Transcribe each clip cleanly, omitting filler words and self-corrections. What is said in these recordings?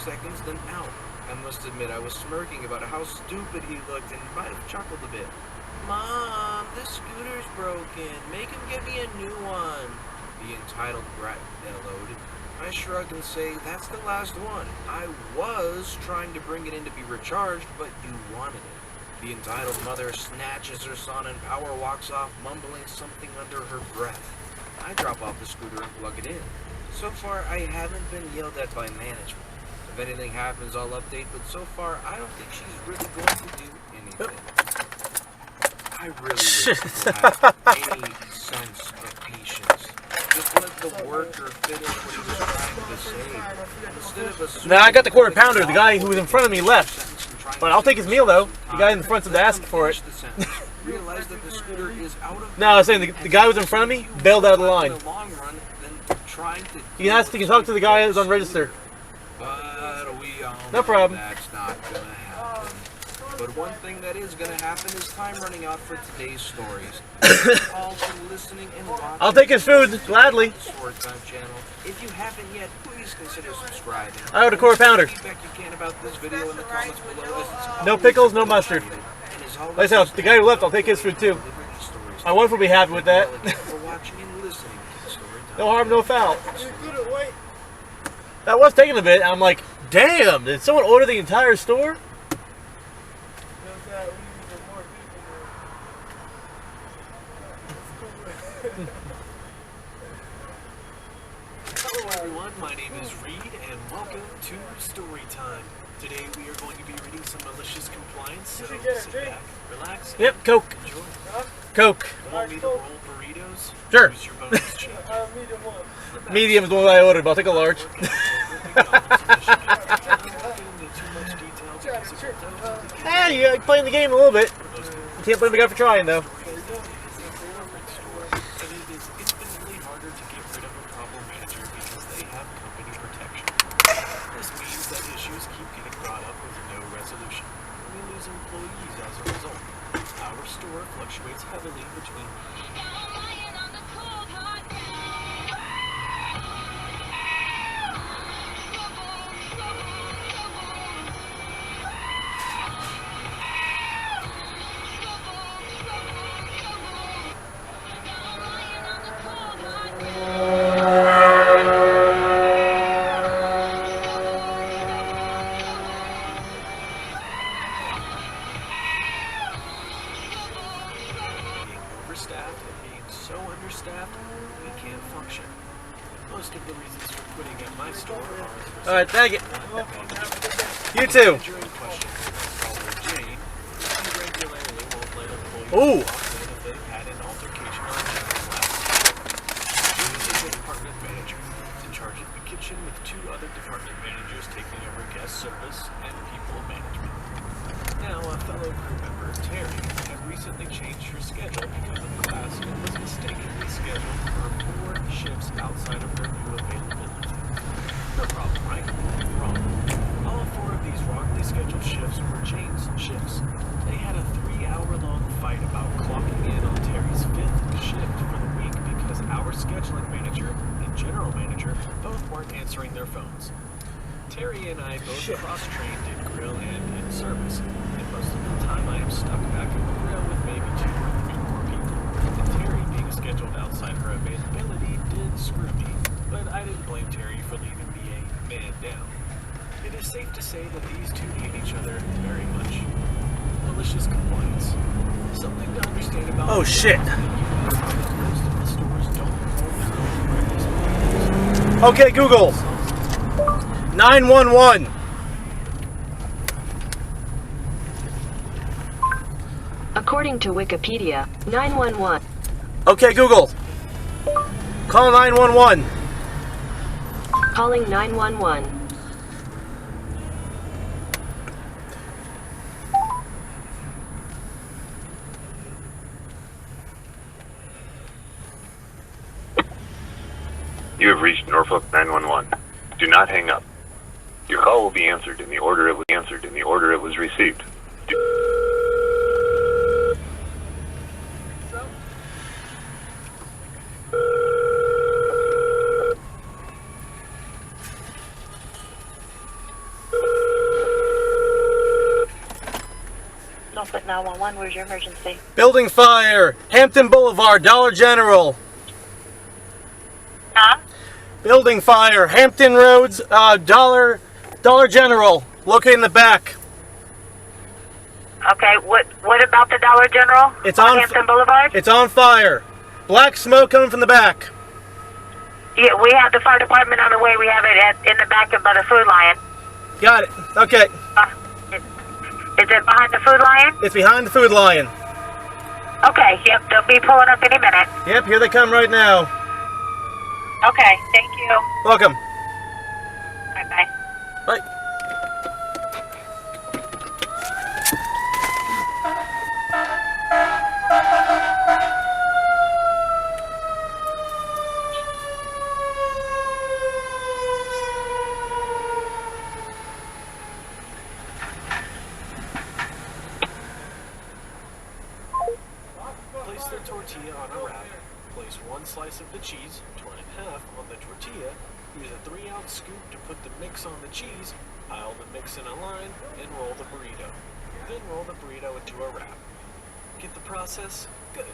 seconds, then out. I must admit I was smirking about how stupid he looked and might have chuckled a bit. Mom, this scooter's broken. Make him give me a new one. The entitled brat bellowed. I shrug and say, that's the last one. I was trying to bring it in to be recharged, but you wanted it. The entitled mother snatches her son and power walks off, mumbling something under her breath. I drop off the scooter and plug it in. So far, I haven't been yelled at by management. If anything happens, I'll update, but so far, I don't think she's really going to do anything. I really wish people had any sense of patience. Just let the worker finish what he was trying to say. Instead of assuming... Now, I got the quarter pounder. The guy who was in front of me left. But I'll take his meal, though. The guy in the front said to ask for it. Realize that the scooter is out of... No, I was saying the guy who was in front of me bailed out of the line. You can talk to the guy who's on register. But we all no problem. That's not gonna happen. But one thing that is gonna happen is time running out for today's stories. All for listening and watching. I'll take his food gladly. Storytime channel. If you haven't yet, please consider subscribing. I ordered a quarter pounder. Feedback you can about this video in the comments below. No pickles, no mustard. Like I said, the guy who left, I'll take his food too. My wife will be happy with that. No harm, no foul. That was taking a bit. I'm like, damn, did someone order the entire store? Hello everyone, my name is Reed and welcome to Storytime. Today we are going to be reading some malicious compliance, so sit back, relax, Yep, Coke. enjoy. Coke. Want me to roll burritos? Sure. Use your bonus check. Medium is the one I ordered, but I'll take a large. Hey, you're playing the game a little bit. You can't blame the guy for trying, though. Fluctuates heavily between overstaffed and being so understaffed, we can't function. Most of the reasons for quitting at my store are... Alright, thank you. You too. During questions, caller Jane, she regularly won't let employees Ooh. walk in if they've had an altercation on Jane's last day. Jane is the department manager, in charge of the kitchen with two other department managers taking over guest service and people management. Now, a fellow crew member, Terry, had recently changed her schedule because of class and was mistakenly scheduled for 4 shifts outside of her new availability. No problem, right? Wrong. All 4 of these wrongly scheduled shifts were Jane's shifts. They had a 3-hour-long fight about clocking in on Terry's 5th shift for the week because our scheduling manager and general manager both weren't answering their phones. Terry and I both cross-trained in grill and in service, and most of the time I am stuck back in the grill with maybe 2 or 3 more people. And Terry being scheduled outside her availability did screw me, but I didn't blame Terry for leaving me a man down. It is safe to say that these two hate each other very much. Malicious compliance. Something to understand about... Oh, shit. Most of the stores don't hold their own breakfast. Okay, Google. 911. According to Wikipedia, 911. Okay, Google. Call 911. Calling 911. You have reached Norfolk 911. Do not hang up. Your call will be answered in the order it was received. Norfolk 911. Where's your emergency? Building fire, Hampton Boulevard, Dollar General. Huh? Building fire, Hampton Roads, Dollar General, located in the back. Okay, what about the Dollar General? It's on Hampton Boulevard? It's on fire. Black smoke coming from the back. Yeah, we have the fire department on the way. We have it in the back of by the Food Lion. Got it. Okay. Is it behind the Food Lion? It's behind the Food Lion. Okay, yep, they'll be pulling up any minute. Yep, here they come right now. Okay, thank you. Welcome. Bye-bye. Bye. Place the tortilla on a wrap. Place one slice of the cheese, torn in half, on the tortilla. Use a 3-ounce scoop to put the mix on the cheese. Pile the mix in a line, and roll the burrito. Then roll the burrito into a wrap. Get the process? Good.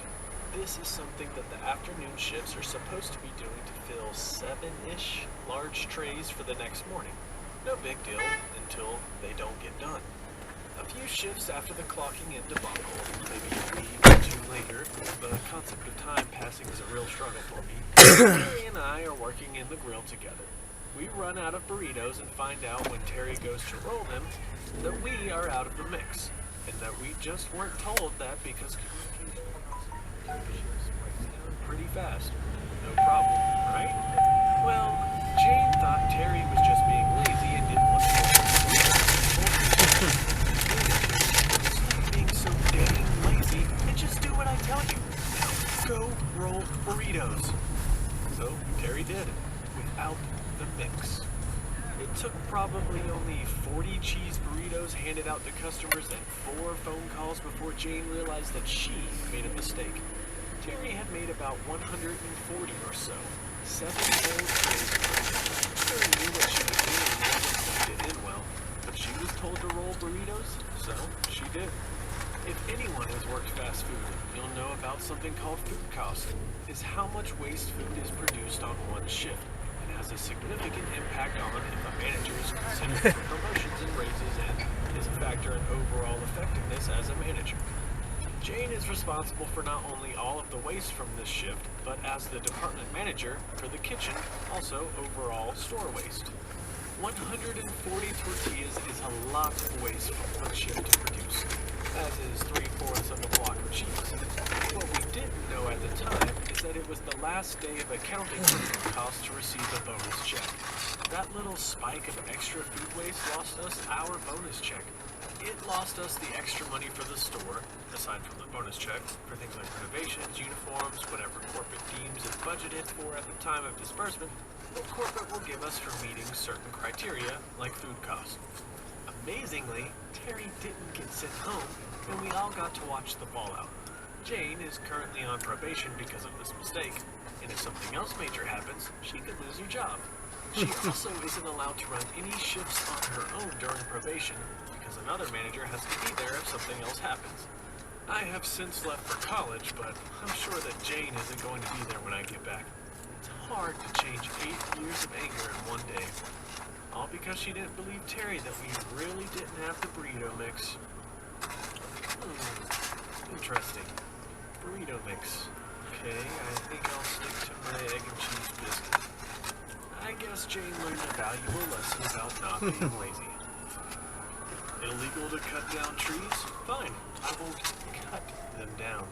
This is something that the afternoon shifts are supposed to be doing to fill 7-ish large trays for the next morning. No big deal until they don't get done. A few shifts after the clocking in debacle, maybe a week or two later, the concept of time passing is a real struggle for me. Terry and I are working in the grill together. We run out of burritos and find out when Terry goes to roll them that we are out of the mix, and that we just weren't told that because communication breaks down pretty fast. No problem, right? Well, Jane thought Terry was just being lazy and didn't want to roll being so dang lazy and just do what I tell you. Now go roll burritos. So Terry did, without the mix. It took probably only 40 cheese burritos handed out to customers and 4 phone calls before Jane realized that she made a mistake. Terry had made about 140 or so. 7 whole trays. Terry knew what she was doing and wasn't going to end well, but she was told to roll burritos, so she did. If anyone has worked fast food, you'll know about something called food cost. Is how much waste food is produced on one shift. It has a significant impact on if a manager is considered for promotions and raises and is a factor in overall effectiveness as a manager. Jane is responsible for not only all of the waste from this shift, but as the department manager for the kitchen, also overall store waste. 140 tortillas is a lot of waste from one shift to produce, as is 3/4 of a block of cheese. What we didn't know at the time is that it was the last day of accounting for food costs to receive a bonus check. That little spike of extra food waste lost us our bonus check. It lost us the extra money for the store, aside from the bonus check, for things like renovations, uniforms, whatever corporate deems is budgeted for at the time of disbursement, but corporate will give us for meeting certain criteria, like food costs. Amazingly, Terry didn't get sent home, and we all got to watch the fallout. Jane is currently on probation because of this mistake, and if something else major happens, she could lose her job. She also isn't allowed to run any shifts on her own during probation, because another manager has to be there if something else happens. I have since left for college, but I'm sure that Jane isn't going to be there when I get back. It's hard to change 8 years of anger in one day. All because she didn't believe Terry that we really didn't have the burrito mix. Interesting. Burrito mix. Okay, I think I'll stick to my egg and cheese biscuit. I guess Jane learned a valuable lesson about not being lazy. Illegal to cut down trees? Fine, I won't cut them down.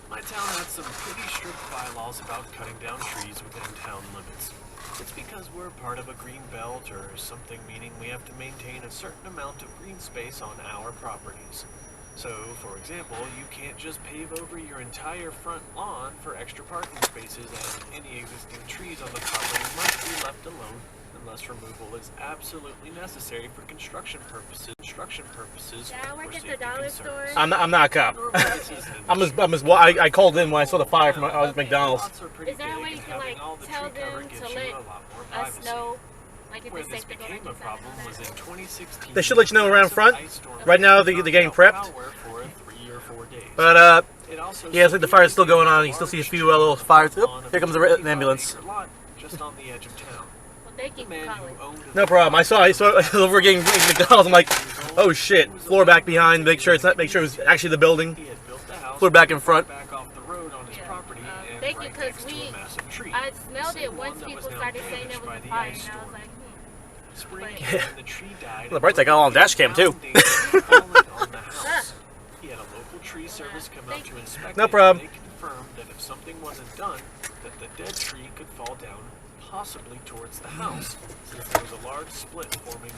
My town has some pretty strict bylaws about cutting down trees within town limits. It's because we're part of a green belt or something, meaning we have to maintain a certain amount of green space on our properties. So, for example, you can't just pave over your entire front lawn for extra parking spaces, and any existing trees on the property must be left alone unless removal is absolutely necessary for construction purposes. Yeah, I work at the dollar store. I'm not a cop. I called in when I saw the fire from McDonald's. Is there a way you can like tell them to let us know, like if Where it's this safe to go became like a problem was in 2016. They should let you know around front. Right now, they're getting prepped. But It also yeah, it's like the fire's still going on. You still see a few little fires. Oh, here comes an ambulance. lot just on the edge of town. Well, thank you The for man calling. who owned the No problem. I saw over getting McDonald's. I'm like, oh shit. Floor back behind. Make sure it was actually the building. He had built the house Floor back in front. back off the road on his Yeah. property and Thank you, right 'cause next to a massive tree. I smelled Same it one once that was people now started saying damaged there by was a the fire, ice and I was storm. like, Spring But- came and the tree died. The bright side got all on dash cam too. Foundation had fallen on the house. He had a local tree service come out to inspect No it, problem. and they confirmed that if something wasn't done, that the dead tree could fall down, possibly towards the house, since there was a large split forming